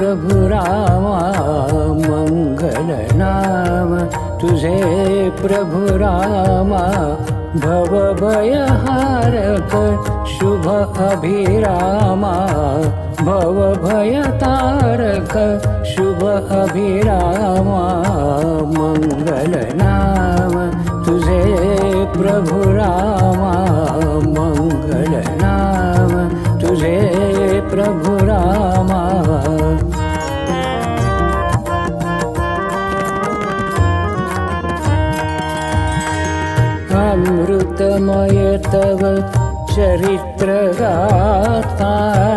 प्रभु रामा मंगल नाम तुझे प्रभु रामा भव भयहारक शुभ अभिरामा भव भयतारक शुभ अभिरामा मंगल नाम तुझे प्रभु रामा मंगल नाम तुझे प्रभु रामा। अमृतमय तव चरित्र गाथा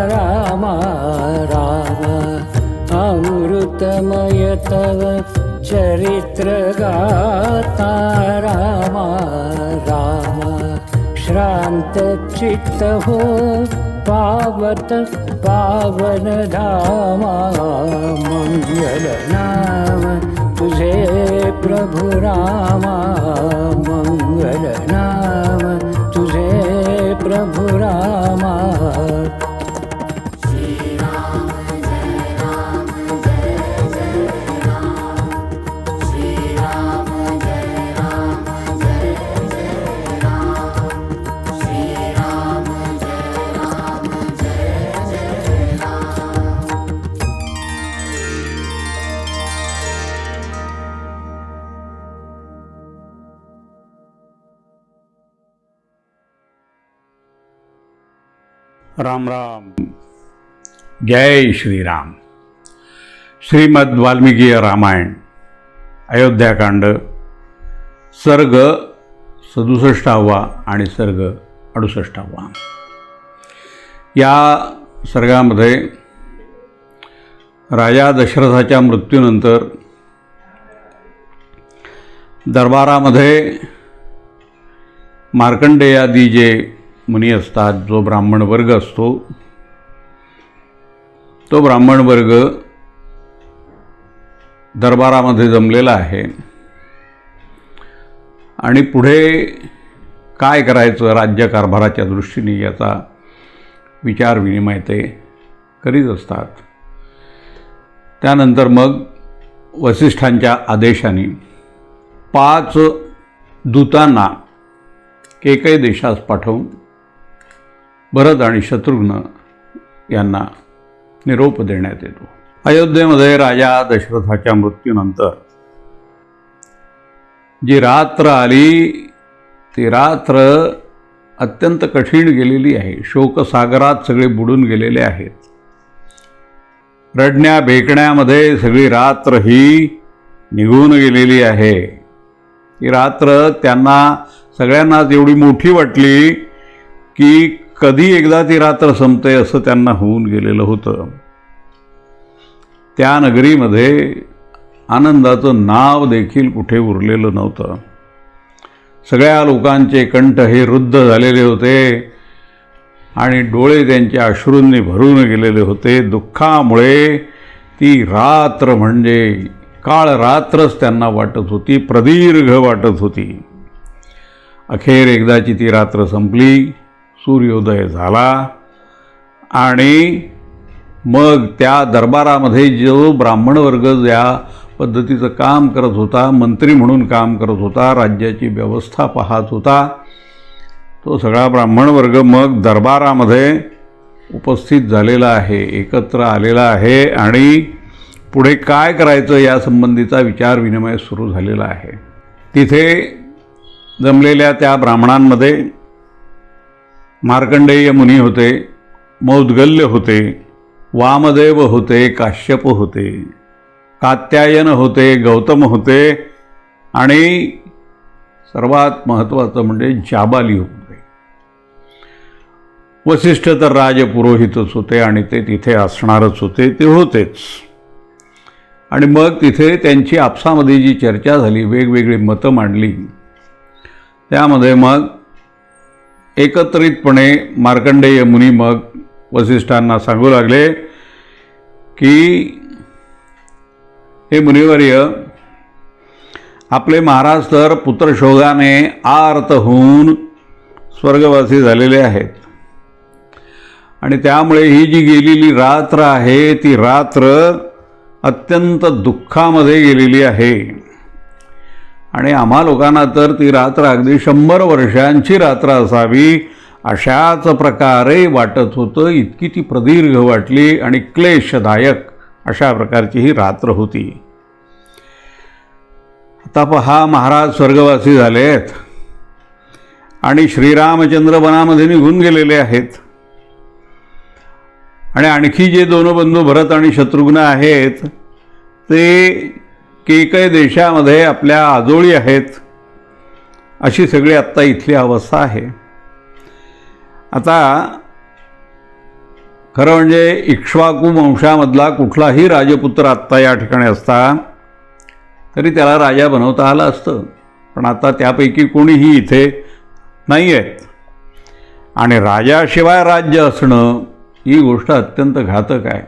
रामा रामा अमृतमय तव चरित्र गाथा रामा रामा श्रांत चित्त हो पावत पावन धामा मंगल नाम तुझे प्रभु रामा मंगल नाम तुझे प्रभु रामा। राम राम, जय श्रीराम। श्रीमद् वाल्मिकी रामायण अयोध्याकांड सर्ग 67 आणि सर्ग 68। या सर्गामध्ये राजा दशरथाच्या मृत्यूनंतर दरबारामध्ये मार्कंडेयादी जे मुनी असतात, जो ब्राह्मण वर्ग असतो, तो ब्राह्मण वर्ग दरबारामध्ये जमलेला आहे आणि पुढे काय करायचं राज्यकारभाराच्या दृष्टीने याचा विचार विनिमय ते करीत असतात। त्यानंतर मग वसिष्ठांच्या आदेशाने 5 दूतांना केकय देशास पाठवून भरत आणि शत्रुघ्न यांना निरोप देण्यात येतो। अयोध्येमध्ये राजा दशरथाच्या मृत्यूनंतर जी रात्र आली ती रात्र अत्यंत कठीण गेलेली आहे। शोकसागरात सगळे बुडून गेलेले आहेत। रडण्या बेकण्यामध्ये सगळी रात्र ही निघून गेलेली आहे। ही रात्र त्यांना सगळ्यांनाच एवढी मोठी वाटली की कधी एकदा ती रात्र संपते असं त्यांना होऊन गेलेलं होतं। त्या नगरीमध्ये आनंदाचं नाव देखील कुठे उरलेलं नव्हतं। सगळ्या लोकांचे कंठ हे रुद्ध झालेले होते आणि डोळे त्यांचे अश्रूंनी भरून गेलेले होते। दुःखामुळे ती रात्र म्हणजे काळ रात्रच त्यांना वाटत होती, प्रदीर्घ वाटत होती। अखेर एकदाची ती रात्र संपली, सूर्योदय झाला आणि मग त्या दरबारामध्ये जो ब्राह्मण वर्ग ज्या पद्धतीचं काम करत होता, मंत्री म्हणून काम करत होता, राज्याची व्यवस्था पाहत होता, तो सगळा ब्राह्मण वर्ग मग दरबारामध्ये उपस्थित झालेला आहे, एकत्र आलेला आहे आणि पुढे काय करायचं या संबंधीचा विचार विनिमय सुरू झालेला आहे। तिथे जमलेल्या त्या ब्राह्मणांमध्ये मार्कंडेय मुनी होते, मौद्गल्य होते, वामदेव होते, काश्यप होते, कात्यायन होते, गौतम होते आणि सर्वात महत्त्वाचं म्हणजे जाबाली होते। वसिष्ठ तर राजपुरोहितच होते आणि ते तिथे असणारच होते, ते होतेच। आणि मग तिथे त्यांची आपसामध्ये जी चर्चा झाली, वेगवेगळी मतं मांडली, त्यामध्ये मग एकत्रितपणे मार्कंडेय मुनी मग वसिष्ठांना सांगू लागले की हे मुनिवर्य, आपले महाराज तर पुत्रशोगाने आर्त होऊन स्वर्गवासी झालेले आहेत आणि त्यामुळे ही जी गेलेली रात्र आहे ती रात्र अत्यंत दुःखामध्ये गेलेली आहे. आणि आम्हा लोकांना तर ती रात्र अगदी 100 वर्षांची रात्र असावी अशाच प्रकारे वाटत होतं. इतकी ती प्रदीर्घ वाटली आणि क्लेशदायक अशा प्रकारची ही रात्र होती. आता पहा, महाराज स्वर्गवासी झाले आहेत आणि श्रीरामचंद्र वनामध्ये निघून गेलेले आहेत. आणि आणखी जे 2 बंधू भरत आणि शत्रुघ्न आहेत ते केकय देशामध्ये आपल्या आजोळी आहेत. अशी सगळी आत्ता इथली अवस्था आहे. आता खरं म्हणजे इक्ष्वाकू वंशामधला कुठलाही राजपुत्र आत्ता या ठिकाणी असता तरी त्याला राजा बनवता आलं असतं. पण आता त्यापैकी कोणीही इथे नाही आहेत. आणि राजाशिवाय राज्य असणं ही गोष्ट अत्यंत घातक आहे.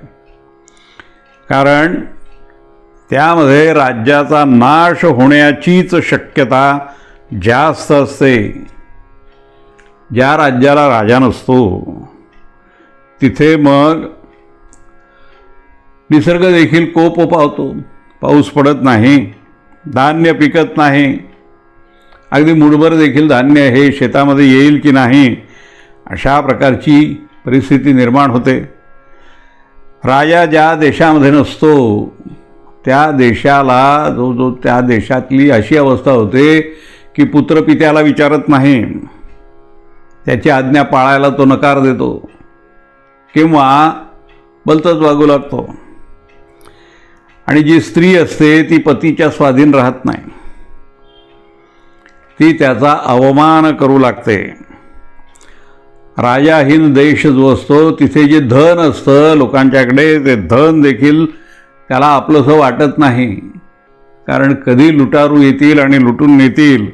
कारण त्यामध्ये राज्याचा नाश होण्याचीच शक्यता जास्त असते. ज्या राज्याला राजा नसतो तिथे मग निसर्ग देखील कोप पावतो. पाऊस पडत नाही, धान्य पिकत नाही, अगदी मुठभर देखील धान्य हे शेतामध्ये येईल की नाही अशा प्रकारची परिस्थिती निर्माण होते. राजा ज्या देशामध्ये नसतो त्या देशाला जो त्या देशातली अशी अवस्था होते की पुत्र पित्याला विचारत नाही, त्याची आज्ञा पाळायला तो नकार देतो किंवा भलतंच वागू लागतो. आणि जी स्त्री असते ती पतीच्या स्वाधीन राहत नाही, ती त्याचा अवमान करू लागते. राजाहीन देश जो असतो तिथे जे धन असतं लोकांच्याकडे ते धन देखील त्याला आपलंसं वाटत नाही. कारण कधी लुटारू येतील आणि लुटून नेतील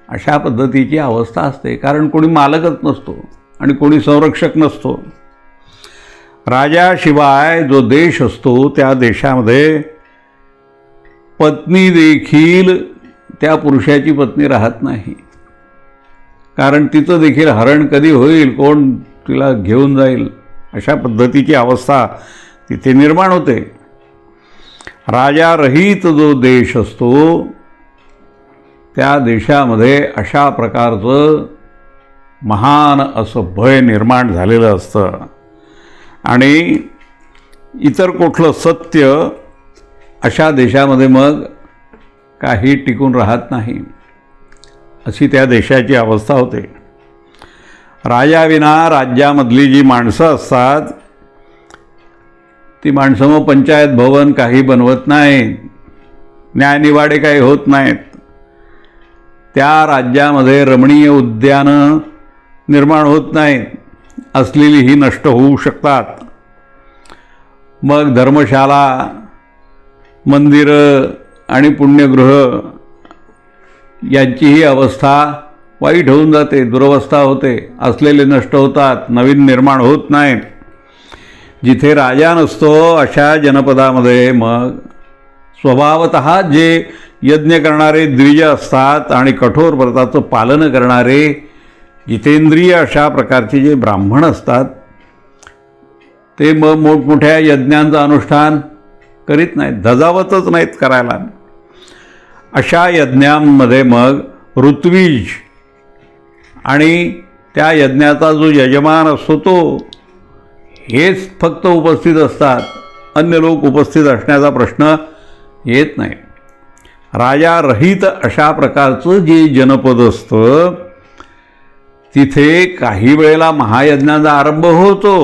अशा पद्धतीची अवस्था असते. कारण कोणी मालकच नसतो आणि कोणी संरक्षक नसतो. राजाशिवाय जो देश असतो त्या देशामध्ये पत्नी देखील त्या पुरुषाची पत्नी राहत नाही. कारण तिचं देखील हरण कधी होईल, कोण तिला घेऊन जाईल अशा पद्धतीची अवस्था तिथे निर्माण होते. राजारहित जो देश असतो त्या देशामध्ये अशा प्रकारचं महान असं भय निर्माण झालेलं असतं. आणि इतर कुठलं सत्य अशा देशामध्ये मग काही टिकून राहत नाही, अशी त्या देशाची अवस्था होते. राजाविना राज्यामधली जी माणसं असतात ती माणसं मग पंचायत भवन काही बनवत नाहीत, न्यायनिवाडे काही होत नाहीत. त्या राज्यामध्ये रमणीय उद्यानं निर्माण होत नाहीत, असलेली ही नष्ट होऊ शकतात. मग धर्मशाला, मंदिरं आणि पुण्यगृह यांचीही अवस्था वाईट होऊन जाते, दुरवस्था होते. असलेले नष्ट होतात, नवीन निर्माण होत नाहीत. जिथे राजा नसतो अशा जनपदामध्ये मग स्वभावतः जे यज्ञ करणारे द्विज असतात आणि कठोर व्रताचं पालन करणारे जितेंद्रिय अशा प्रकारचे जे ब्राह्मण असतात ते मग मोठमोठ्या यज्ञांचं अनुष्ठान करीत नाहीत, धजावतच नाहीत करायला. अशा यज्ञांमध्ये मग ऋत्विज आणि त्या यज्ञाचा जो यजमान असतो तो हेच फक्त उपस्थित असतात. अन्य लोक उपस्थित असण्याचा प्रश्न येत नाही. राजारहित अशा प्रकारचं जे जनपद असतं तिथे काही वेळेला महायज्ञाचा आरंभ होतो,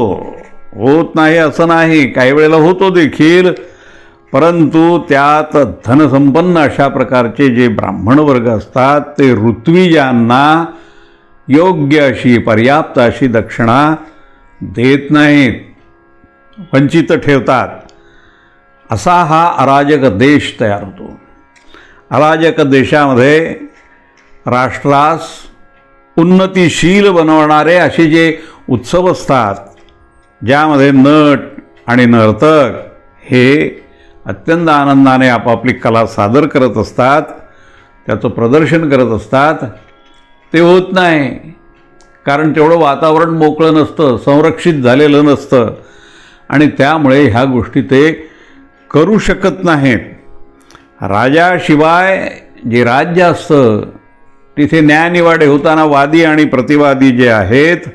होत नाही असं नाही, काही वेळेला होतो देखील. परंतु त्यात धनसंपन्न अशा प्रकारचे जे ब्राह्मण वर्ग असतात ते ऋत्विजांना योग्य अशी पर्याप्त अशी दक्षिणा देत नाहीत, वंचित ठेवतात. असा हा अराजक देश तयार होतो. अराजक देशामध्ये राष्ट्रास उन्नतीशील बनवणारे असे जे उत्सव असतात ज्यामध्ये नट आणि नर्तक हे अत्यंत आनंदाने आपापली कला सादर करत असतात, त्याचं प्रदर्शन करत असतात, ते होत नाही. कारण तेवढं वातावरण मोकळं नसतं, संरक्षित झालेलं नसतं आणि त्यामुळे ह्या गोष्टी ते करू शकत नाहीत. राजाशिवाय जे राज्य असतं तिथे न्यायनिवाडे होताना वादी आणि प्रतिवादी जे आहेत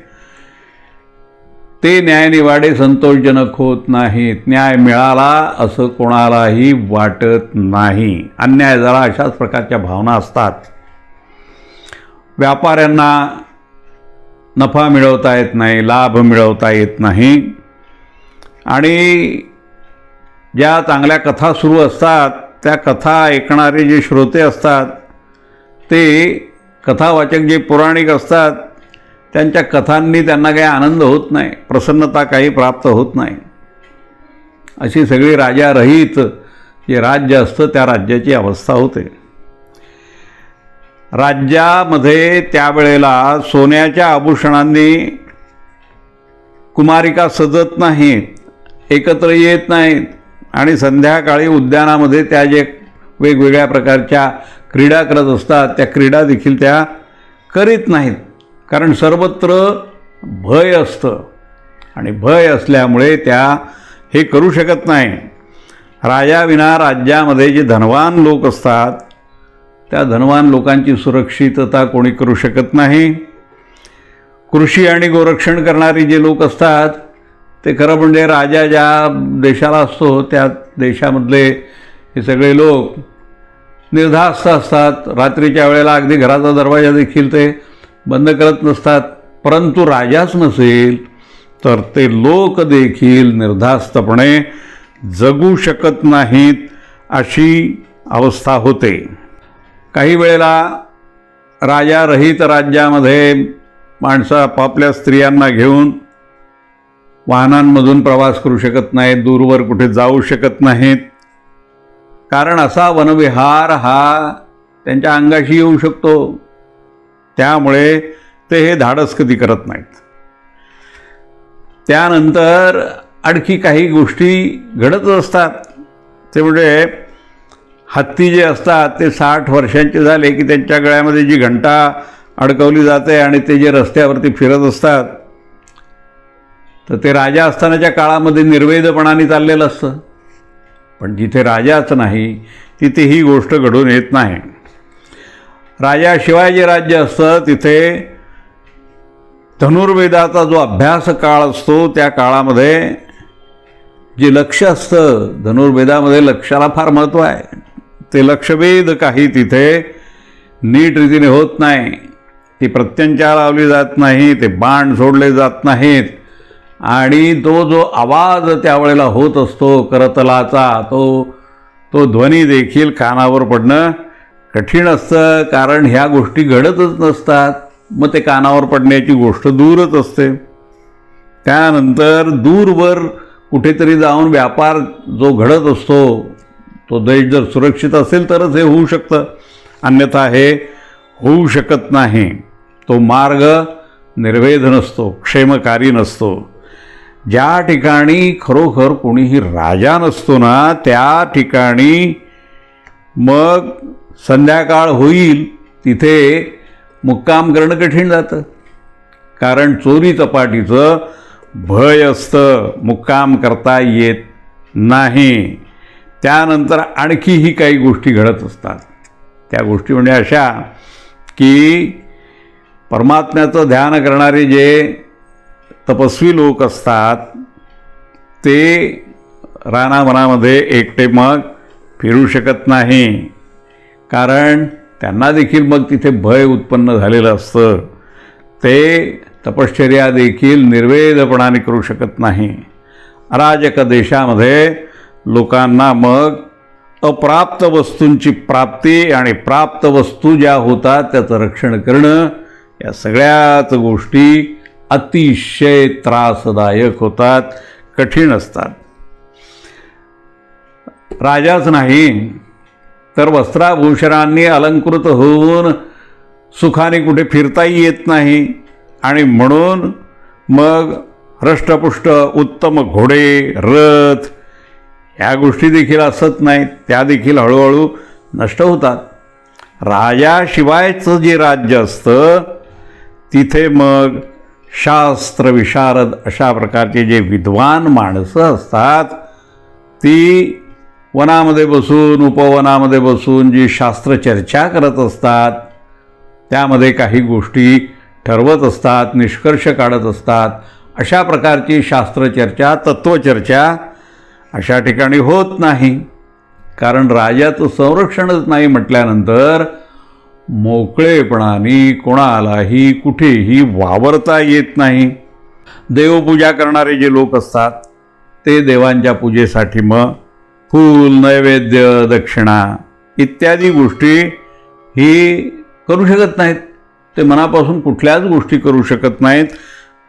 ते न्यायनिवाडे संतोषजनक होत नाहीत. न्याय मिळाला असं कोणालाही वाटत नाही. अन्याय झाला अशाच प्रकारच्या भावना असतात. व्यापाऱ्यांना नफा मिळवता येत नाही, लाभ मिळवता येत नाही आणि ज्या चांगल्या कथा सुरू असतात त्या कथा ऐकणारे जे श्रोते असतात ते कथावाचक जे पौराणिक असतात त्यांच्या कथांनी त्यांना काही आनंद होत नाही, प्रसन्नता काही प्राप्त होत नाही. अशी सगळी राजारहित जे राज्य असतं त्या राज्याची अवस्था होते. राज्यामध्ये त्यावेळेला सोन्याच्या आभूषणांनी कुमारिका सजत नाहीत, एकत्र येत नाहीत आणि संध्याकाळी उद्यानामध्ये त्या जे वेगवेगळ्या प्रकारच्या क्रीडा करत असतात त्या क्रीडा देखील त्या करीत नाहीत. कारण सर्वत्र भय असतं आणि भय असल्यामुळे त्या हे करू शकत नाही. राजाविना राज्यामध्ये जे धनवान लोक असतात त्या धनवान लोकांची सुरक्षितता कोणी करू शकत नाही. कृषी आणि गोरक्षण करणारी जे लोक असतात ते खरं म्हणजे राजा ज्या देशाला असतो त्या देशामधले हे सगळे लोक निर्धास्त असतात. रात्रीच्या वेळेला अगदी घराचा दरवाजा देखील ते बंद करत नसतात. परंतु राजाच नसेल तर ते लोक देखील निर्धास्तपणे जगू शकत नाहीत अशी अवस्था होते. काही वेळेला राजारहित राज्यामध्ये माणसं आपापल्या स्त्रियांना घेऊन वाहनांमधून प्रवास करू शकत नाहीत, दूरवर कुठे जाऊ शकत नाहीत. कारण असा वनविहार हा त्यांच्या अंगाशी येऊ शकतो. त्यामुळे ते हे धाडस कधी करत नाहीत. त्यानंतर आणखी काही गोष्टी घडत असतात. ते म्हणजे हत्ती जे असतात ते 60 वर्षांचे झाले की त्यांच्या गळ्यामध्ये जी घंटा अडकवली जाते आणि ते जे रस्त्यावरती फिरत असतात तर ते राजा असतानाच्या काळामध्ये निर्वेदपणाने चाललेलं असतं. पण जिथे राजाच नाही तिथे ही गोष्ट घडून येत नाही. राजाशिवाय जे राज्य असतं तिथे धनुर्वेदाचा जो अभ्यास काळ असतो त्या काळामध्ये जे लक्ष असतं, धनुर्वेदामध्ये लक्षाला फार महत्त्व आहे. ते लक्षवेध काही तिथे नीट रीतीने होत नाही. ती प्रत्यंचा लावली जात नाही, ते बाण सोडले जात नाहीत आणि तो जो आवाज त्यावेळेला होत असतो करतलाचा तो ध्वनी देखील कानावर पडणं कठीण असतं. कारण ह्या गोष्टी घडतच नसतात. मग ते कानावर पडण्याची गोष्ट दूरच असते. त्यानंतर दूरवर कुठेतरी जाऊन व्यापार जो घडत असतो तो देश जर सुरक्षित असेल तरच हे होऊ शकतं, अन्यथा हे होऊ शकत नाही. तो मार्ग निर्वेध नसतो, क्षेमकारी नसतो. ज्या ठिकाणी खरोखर कोणीही राजा नसतो ना त्या ठिकाणी मग संध्याकाळ होईल तिथे मुक्काम करणं कठीण जातं. कारण चोरी चपाटीचं भय असतं, मुक्काम करता येत नाही. त्यानंतर आणखीही काही गोष्टी घडत असतात. त्या गोष्टी म्हणजे अशा की परमात्म्याचं ध्यान करणारे जे तपस्वी लोक असतात ते रानावनामध्ये एकटे मग फिरू शकत नाही. कारण त्यांना देखील मग तिथे भय उत्पन्न झालेलं असतं. ते तपश्चर्या देखील निर्वेदपणाने करू शकत नाही. अराजक देशामध्ये लोकांना मग अप्राप्त वस्तूंची प्राप्ती आणि प्राप्त वस्तू ज्या होतात त्याचं रक्षण करणं या सगळ्याच गोष्टी अतिशय त्रासदायक होतात, कठीण असतात. राजाच नाही तर वस्त्राभूषणांनी अलंकृत होऊन सुखाने कुठे फिरताही येत नाही आणि म्हणून मग हृष्टपुष्ट उत्तम घोडे, रथ ह्या गोष्टी देखील असत नाहीत. त्या देखील हळूहळू नष्ट होतात. राजाशिवायचं जे राज्य असतं तिथे मग शास्त्र विशारद अशा प्रकारचे जे विद्वान माणसं असतात ती वनामध्ये बसून उपवनामध्ये बसून जी शास्त्रचर्चा करत असतात, त्यामध्ये काही गोष्टी ठरवत असतात, निष्कर्ष काढत असतात. अशा प्रकारची शास्त्रचर्चा तत्त्वचर्चा अशा ठिकाणी होत नाही. कारण राजाचं संरक्षणच नाही म्हटल्यानंतर मोकळेपणाने कोणालाही कुठेही वावरता येत नाही. देवपूजा करणारे जे लोक असतात ते देवांच्या पूजेसाठी मग फूल, नैवेद्य, दक्षिणा इत्यादी गोष्टी ही करू शकत नाहीत. ते मनापासून कुठल्याच गोष्टी करू शकत नाहीत.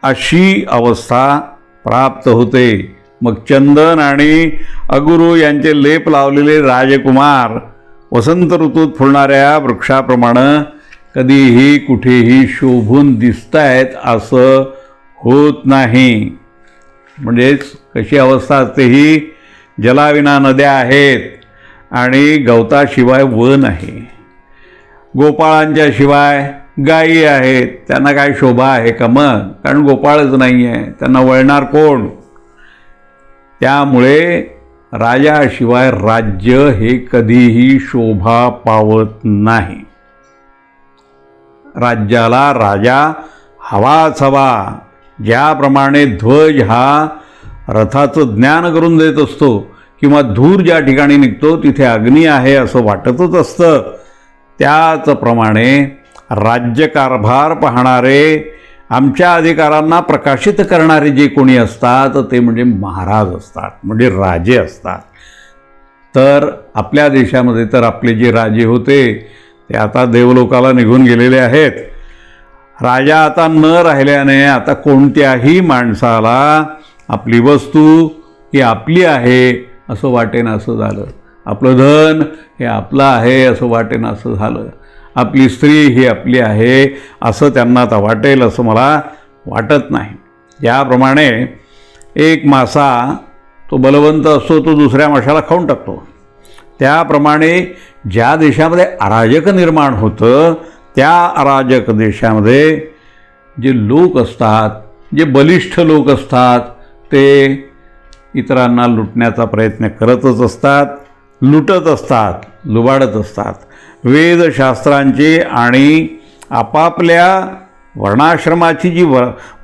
अशी अवस्था प्राप्त होते. मग चंदन आणि अगुरू यांचे लेप लावलेले राजकुमार वसंत ऋतूत फुलणाऱ्या वृक्षाप्रमाणे कधीही कुठेही शोभून दिसतायत असं होत नाही. म्हणजेच कशी अवस्था असते ही, जलाविना नद्या आहेत आणि गवताशिवाय वन आहे, गोपाळांच्या शिवाय गायी आहेत, त्यांना काय शोभा आहे का? मग कारण गोपाळच नाही आहे, त्यांना वळणार कोण? त्यामुळे राजाशिवाय राज्य हे कधीही शोभा पावत नाही. राज्याला राजा हवाच हवा. ज्याप्रमाणे ध्वज हा रथाचं ज्ञान करून देत असतो किंवा धूर ज्या ठिकाणी निघतो तिथे अग्नी आहे असं वाटतच असतं, त्याचप्रमाणे राज्यकारभार पाहणारे, आमच्या अधिकारांना प्रकाशित करणारे जे कोणी असतात ते म्हणजे महाराज असतात, म्हणजे राजे असतात. तर आपल्या देशामध्ये तर आपले जे राजे होते ते आता देवलोकाला निघून गेलेले आहेत. राजा आता न राहिल्याने आता कोणत्याही माणसाला आपली वस्तू ही आपली आहे असं वाटेना असं झालं, आपलं धन हे आपलं आहे असं वाटेना असं झालं, आपली स्त्री ही आपली आहे असं त्यांना आता वाटेल असं मला वाटत नाही. ज्याप्रमाणे एक मासा तो बलवंत असतो, तो दुसऱ्या माशाला खाऊन टाकतो, त्याप्रमाणे ज्या देशामध्ये अराजक निर्माण होतं त्या अराजक देशामध्ये जे लोक असतात, जे बलिष्ठ लोक असतात, ते इतरांना लुटण्याचा प्रयत्न करतच असतात, लुटत असतात, लुबाडत असतात. वेदशास्त्रांची आणि आपापल्या वर्णाश्रमाची जी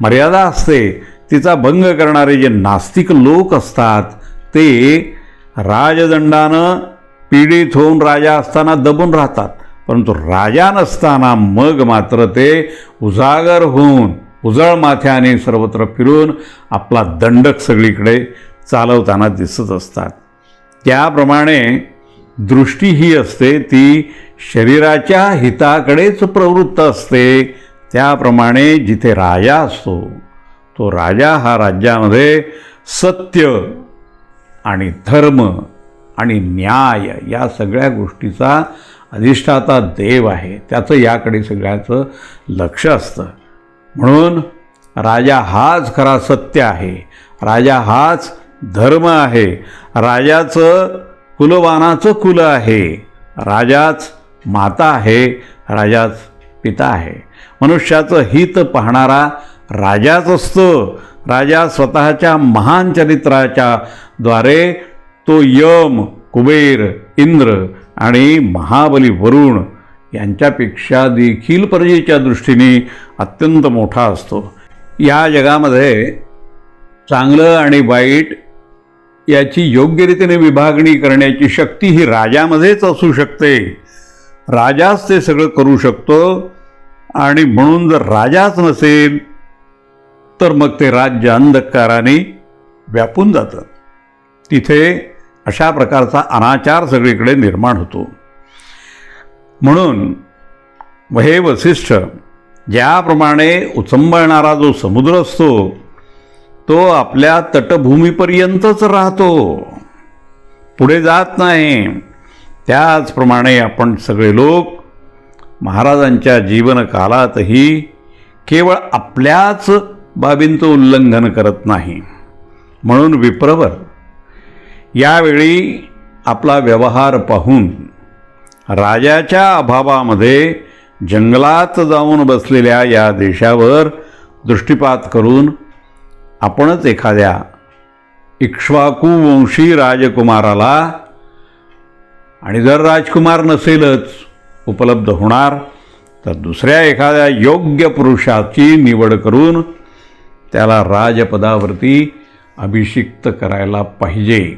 मर्यादा असते तिचा भंग करणारे जे नास्तिक लोक असतात ते राजदंडानं पीडित होऊन राजा असताना दबून राहतात, परंतु राजा नसताना मग मात्र ते उजागर होऊन उजळ माथ्याने सर्वत्र फिरून आपला दंडक सगळीकडे चालवताना दिसत असतात. त्याप्रमाणे दृष्टी ही असते ती शरीराच्या हिताकडेच प्रवृत्त असते. त्याप्रमाणे जिथे राजा असतो तो राजा हा राज्यामध्ये सत्य आणि धर्म आणि न्याय या सगळ्या गोष्टीचा अधिष्ठाता देव आहे, त्याचं याकडे सगळ्याचं लक्ष असतं. म्हणून राजा हाच खरा सत्य आहे, राजा हाच धर्म आहे, राजाचं कुलवानाचं कुल आहे, राजाच माता आहे, राजाच पिता आहे. मनुष्याचं हित पाहणारा राजाच असतो. राजा स्वतःच्या महान चरित्राच्या द्वारे तो यम, कुबेर, इंद्र आणि महाबली वरुण यांच्यापेक्षा देखील प्रजेच्या दृष्टीने अत्यंत मोठा असतो. या जगामध्ये चांगलं आणि वाईट याची योग्यरीतीने विभागणी करण्याची शक्ती ही राजामध्येच असू शकते. राजाच ते सगळं करू शकतो आणि म्हणून जर राजाच नसेल तर मग ते राज्य अंधकाराने व्यापून जातं. तिथे अशा प्रकारचा अनाचार सगळीकडे निर्माण होतो. म्हणून हे वसिष्ठ ज्याप्रमाणे उचंबळणारा जो समुद्र असतो तो आपल्या तटभूमीपर्यंतच राहतो, पुढे जात नाही, त्याचप्रमाणे आपण सगळे लोक महाराजांच्या जीवनकालातही केवळ आपल्याच बाबींचं उल्लंघन करत नाही. म्हणून विप्रवर यावेळी आपला व्यवहार पाहून राजाच्या अभावामध्ये जंगलात जाऊन बसलेल्या या देशावर दृष्टिपात करून आपणच एखाद्या इक्ष्वाकू वंशी राजकुमाराला, आणि जर राजकुमार नसेलच उपलब्ध होणार तर दुसऱ्या एखाद्या योग्य पुरुषाची निवड करून त्याला राजपदावरती अभिषिक्त करायला पाहिजे,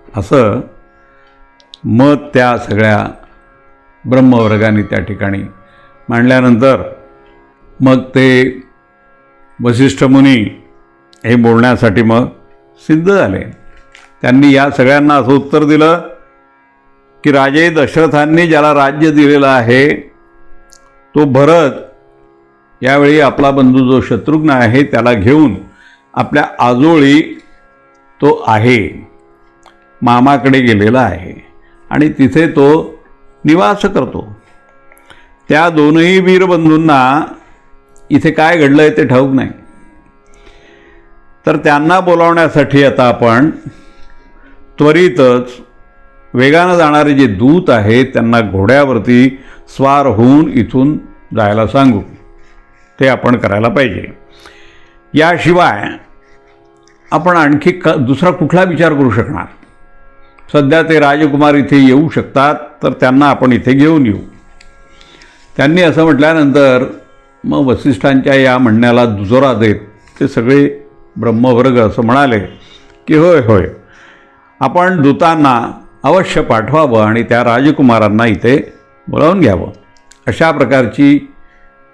असं मत त्या सगळ्या ब्रह्मवर्गाने त्या ठिकाणी मांडल्यानंतर मग ते वसिष्ठ मुनी हे बोलण्यासाठी मग सिद्ध झाले. त्यांनी या सगळ्यांना असं उत्तर दिलं की राजे दशरथांनी ज्याला राज्य दिलेलं आहे तो भरत यावेळी आपला बंधू जो शत्रुघ्न आहे त्याला घेऊन आपल्या आजोळी तो आहे, मामाकडे गेलेला आहे आणि तिथे तो निवास करतो. त्या दोनही वीरबंधूंना इथे काय घडलं आहे ते ठाऊक नाही. तर त्यांना बोलावण्यासाठी आता आपण त्वरितच वेगानं जाणारे जे दूत आहेत त्यांना घोड्यावरती स्वार होऊन इथून जायला सांगू. ते आपण करायला पाहिजे. याशिवाय आपण आणखी दुसरा कुठला विचार करू शकणार? सध्या ते राजकुमार इथे येऊ शकतात, तर त्यांना आपण इथे घेऊन येऊ. त्यांनी असं म्हटल्यानंतर मग वसिष्ठांच्या या म्हणण्याला दुजोरा देत ते सगळे ब्रह्मवर्ग असं म्हणाले की होय होय, आपण दूतांना अवश्य पाठवावं आणि त्या राजकुमारांना इथे बोलावून घ्यावं. अशा प्रकारची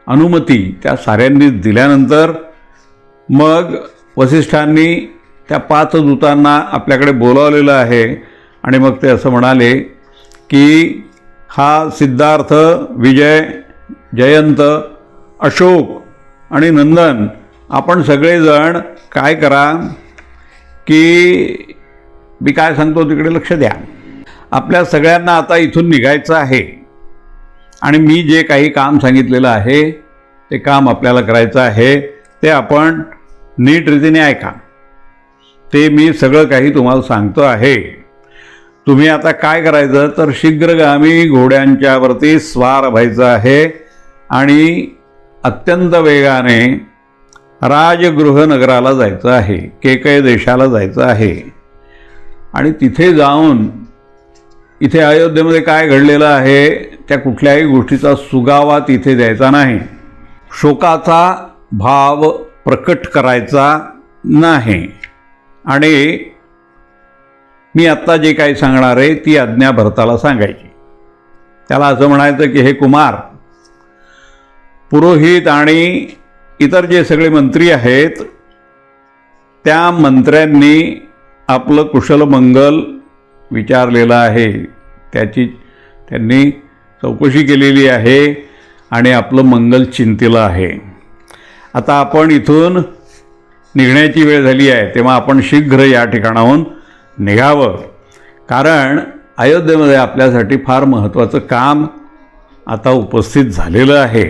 अनुमती त्या साऱ्यांनीच दिल्यानंतर मग वसिष्ठांनी त्या 5 दूतांना आपल्याकडे बोलावलेलं आहे आणि मग ते असं म्हणाले की हा सिद्धार्थ, विजय, जयंत, अशोक आणि नंदन आपण सगळेजण काय करा की मी काय सांगतो तिकडे लक्ष द्या. आपल्या सगळ्यांना आता इथून निघायचं आहे आणि मी जे काही काम सांगितलेलं आहे ते काम आपल्याला करायचं आहे. ते आपण नीट रीतीने ऐका. ते मी सगळं काही तुम्हाला सांगतो आहे. तुम्ही आता काय करायचं तर शीघ्रगामी घोड्यांच्यावरती स्वार व्हायचं आहे आणि अत्यंत वेगाने राजगृह नगराला जायचं आहे, केकय देशाला जायचं आहे. आणि तिथे जाऊन इथे अयोध्येमध्ये काय घडलेलं आहे त्या कुठल्याही गोष्टीचा सुगावा तिथे द्यायचा नाही. शोकाचा भाव प्रकट करायचा नाही. आणि मी आत्ता जे काही सांगणार आहे ती आज्ञा भरताला सांगायची. त्याला असं म्हणायचं की हे कुमार, पुरोहित आणि इतर जे सगळे मंत्री आहेत त्या मंत्र्यांनी आपलं कुशलमंगल विचारलेलं आहे, त्यांनी चौकशी केलेली आहे आणि आपलं मंगल चिंतिलं आहे. आता आपण इथून निघण्याची वेळ झाली आहे, तेव्हा आपण शीघ्र या ठिकाणाहून निघावं. कारण अयोध्येमध्ये आपल्यासाठी फार महत्त्वाचं काम आता उपस्थित झालेलं आहे.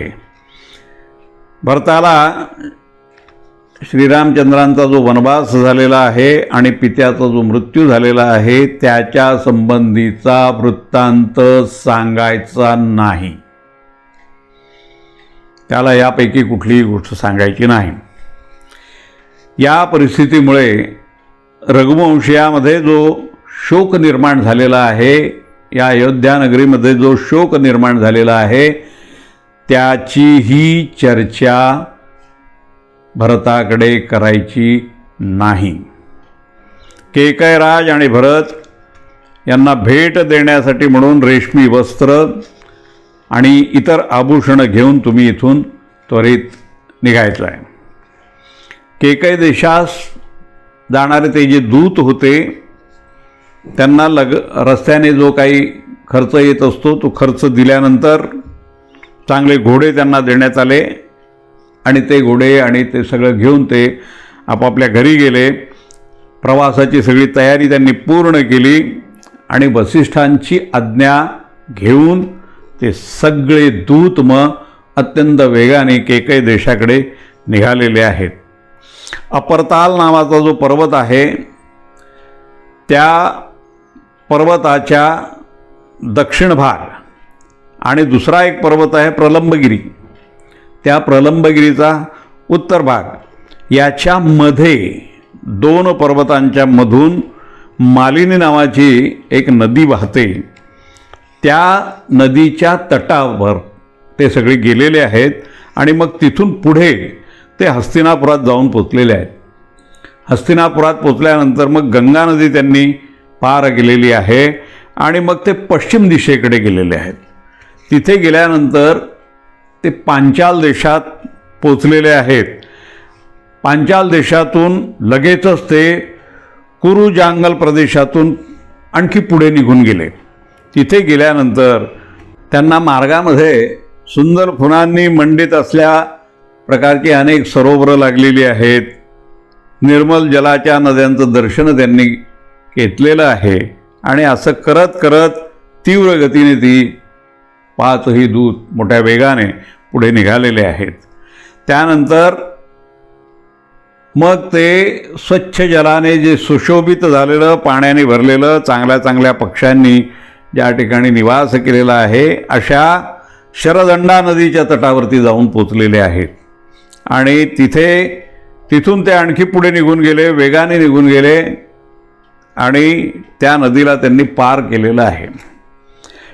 भरताला श्रीरामचंद्रांचा जो वनवास झालेला आहे आणि पित्याचा जो मृत्यू झालेला आहे त्याच्या संबंधीचा वृत्तांत सांगायचा नाही. त्याला यापैकी कुठलीही गोष्ट सांगायची नाही. या परिस्थितीमुळे रघुवंशीयामध्ये जो शोक निर्माण झालेला आहे, या अयोध्या नगरीमध्ये जो शोक निर्माण झालेला आहे त्याचीही चर्चा भरताकडे करायची नाही. केकयराज आणि भरत यांना भेट देण्यासाठी म्हणून रेशमी वस्त्र आणि इतर आभूषणं घेऊन तुम्ही इथून त्वरित निघायचं आहे. केकय देशास जाणारे ते जे दूत होते त्यांना रस्त्याने जो काही खर्च येत असतो तो खर्च दिल्यानंतर चांगले घोडे त्यांना देण्यात आले आणि ते घोडे आणि ते सगळं घेऊन ते आपापल्या घरी गेले. प्रवासाची सगळी तयारी त्यांनी पूर्ण केली आणि वसिष्ठांची आज्ञा घेऊन ते सगळे दूत मग अत्यंत वेगाने केकय देशाकडे निघालेले आहेत. अपर्ताल नावाचा जो पर्वत आहे त्या पर्वताच्या दक्षिण भाग आणि दुसरा एक पर्वत आहे प्रलंबगिरी. त्या प्रलंबगिरीचा उत्तर भाग याच्यामध्ये 2 पर्वतांच्या मधून मालिनी नावाची एक नदी वाहते. त्या नदीच्या तटावर ते सगळे गेलेले आहेत आणि मग तिथून पुढे ते हस्तिनापुरात जाऊन पोचलेले आहेत. हस्तिनापुरात पोचल्यानंतर मग गंगा नदी त्यांनी पार केलेली आहे आणि मग ते पश्चिम दिशेकडे गेलेले आहेत. तिथे गेल्यानंतर ते पांचाल देशात पोचलेले आहेत. पांचाल देशातून लगेचच ते कुरुजांगल प्रदेशातून आणखी पुढे निघून गेले. तिथे गेल्यानंतर त्यांना मार्गामध्ये सुंदर फुलांनी मंडित असल्या प्रकारची अनेक सरोवरं लागलेली आहेत. निर्मल जलाच्या नद्यांचं दर्शन त्यांनी घेतलेलं आहे आणि असं करत करत तीव्र गतीने ती 5ही दूत मोठ्या वेगाने पुढे निघालेले आहेत. त्यानंतर मग ते स्वच्छ जलाने जे सुशोभित झालेलं, पाण्याने भरलेलं, चांगल्या चांगल्या पक्ष्यांनी ज्या ठिकाणी निवास केलेला आहे अशा शरदंडा नदीच्या तटावरती जाऊन पोचलेले आहेत. आणि तिथून ते आणखी पुढे निघून गेले, वेगाने निघून गेले आणि त्या नदीला त्यांनी पार केलेलं आहे.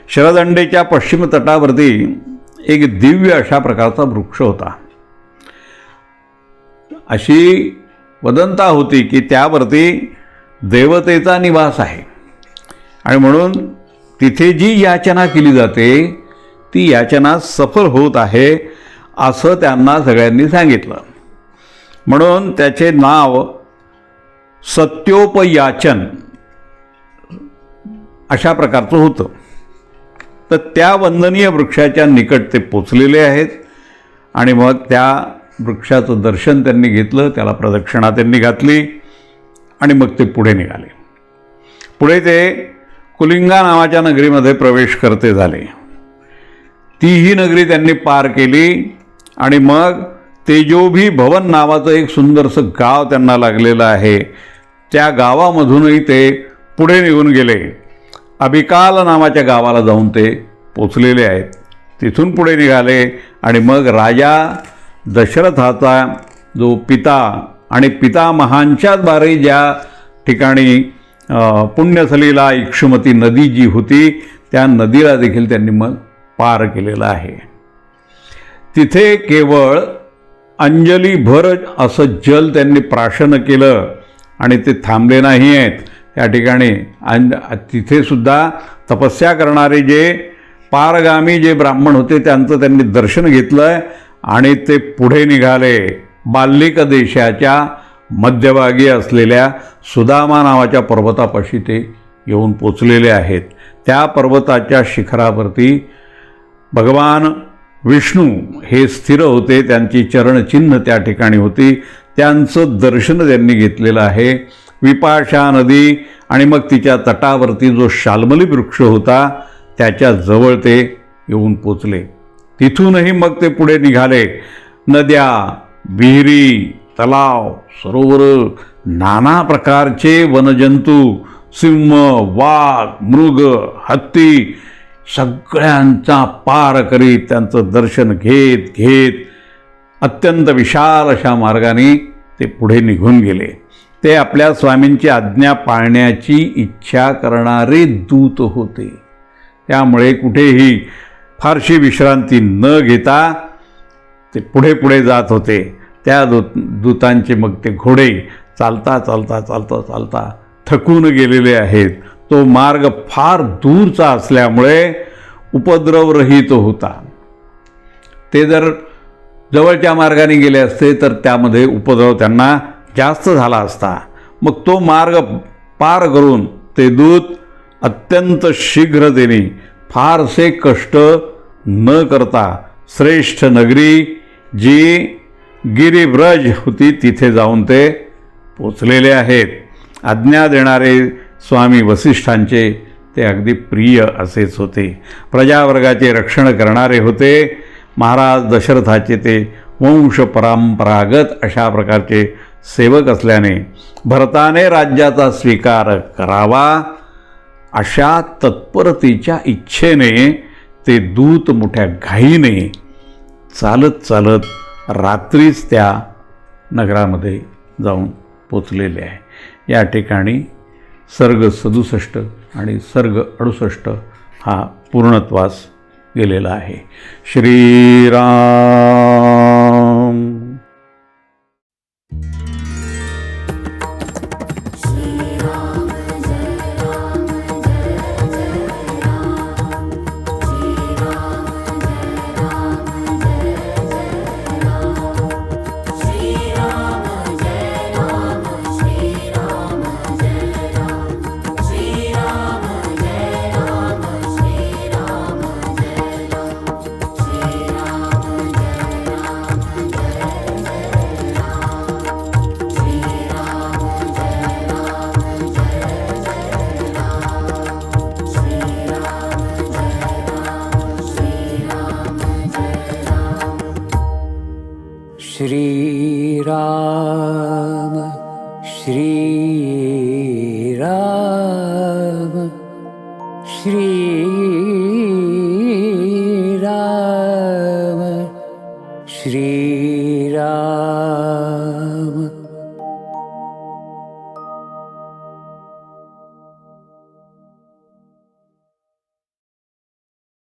शरदंडेच्या पश्चिम तटावरती एक दिव्य अशा प्रकारचा वृक्ष होता. अशी वदंता होती की त्यावरती देवतेचा निवास आहे आणि म्हणून तिथे जी याचना केली जाते ती याचना सफल होत आहे असं त्यांना सगळ्यांनी सांगितलं. म्हणून त्याचे नाव सत्योपयाचन अशा प्रकारचं होतं. तर त्या वंदनीय वृक्षाच्या निकट ते पोचलेले आहेत आणि मग त्या वृक्षाचं दर्शन त्यांनी घेतलं, त्याला प्रदक्षिणा त्यांनी घातली आणि मग ते पुढे निघाले. पुढे ते कुलिंगा नावाच्या नगरीमध्ये प्रवेश करते झाले. तीही नगरी त्यांनी पार केली आणि मग तेजोभी भवन नावाचं एक सुंदरसं गाव त्यांना लागलेलं आहे. त्या गावामधूनही ते पुढे निघून गेले. अबिकाल नावाच्या गावाला जाऊन ते पोचलेले आहेत. तिथून पुढे निघाले आणि मग राजा दशरथाचा जो पिता आणि पितामहांच्या द्वारे ज्या ठिकाणी पुण्यसलीला इक्षुमती नदी जी होती त्या नदीला देखील त्यांनी मग पार केलेलं आहे. तिथे केवळ अंजलीभर असं जल त्यांनी प्राशन केलं आणि ते थांबले नाही आहेत. त्या ठिकाणी तिथे सुद्धा तपस्या करणारे जे पारगामी जे ब्राह्मण होते त्यांचं त्यांनी दर्शन घेतलं आणि ते पुढे निघाले. बाल्लिक देशाच्या मध्यभागी असलेल्या सुदामा नावाच्या पर्वतापाशी ते येऊन पोचलेले आहेत. त्या पर्वताच्या शिखरावरती भगवान विष्णू हे स्थिर होते. त्यांची चरणचिन्ह त्या ठिकाणी होती. त्यांचं दर्शन त्यांनी घेतलेलं आहे. विपाशा नदी आणि मग तिच्या तटावरती जो शाल्मली वृक्ष होता त्याच्या जवळ ते येऊन पोचले. तिथूनही मग ते पुढे निघाले. नद्या, विहिरी, तलाव, सरोवर, नाना प्रकारचे वनजंतू, सिंह, वाघ, मृग, हत्ती सगळ्यांचा पार करीत त्यांचं दर्शन घेत घेत अत्यंत विशाल अशा मार्गाने ते पुढे निघून गेले. ते आपल्या स्वामींची आज्ञा पाळण्याची इच्छा करणारे दूत होते. त्यामुळे कुठेही फारशी विश्रांती न घेता ते पुढे पुढे जात होते. त्या दूतांचे मग ते घोडे चालता चालता चालता चालता थकून गेलेले आहेत. तो मार्ग फार दूरचा असल्यामुळे उपद्रवरहित होता. ते जर जवळच्या मार्गाने गेले असते तर त्यामध्ये उपद्रव त्यांना जास्त झाला असता. मग तो मार्ग पार करून ते दूत अत्यंत शीघ्रतेने फारसे कष्ट न करता श्रेष्ठ नगरी जी गिरिव्रज होती तिथे जाऊन ते पोचलेले आहेत. आज्ञा देणारे स्वामी वसिष्ठांचे ते अगदी प्रिय असेच होते. प्रजावर्गाचे रक्षण करणारे होते. महाराज दशरथाचे ते वंश परंपरागत अशा प्रकारचे सेवक असल्याने भरताने राज्याचा स्वीकार करावा अशा तत्परतेच्या इच्छेने ते दूत मोठ्या घाईने चालत चालत रात्रीच त्या नगरामध्ये जाऊन पोचलेले आहे. या ठिकाणी सर्ग 67 आणि सर्ग 68 हा पूर्णत्वास गेलेला आहे. श्रीराम. श्रीराम श्री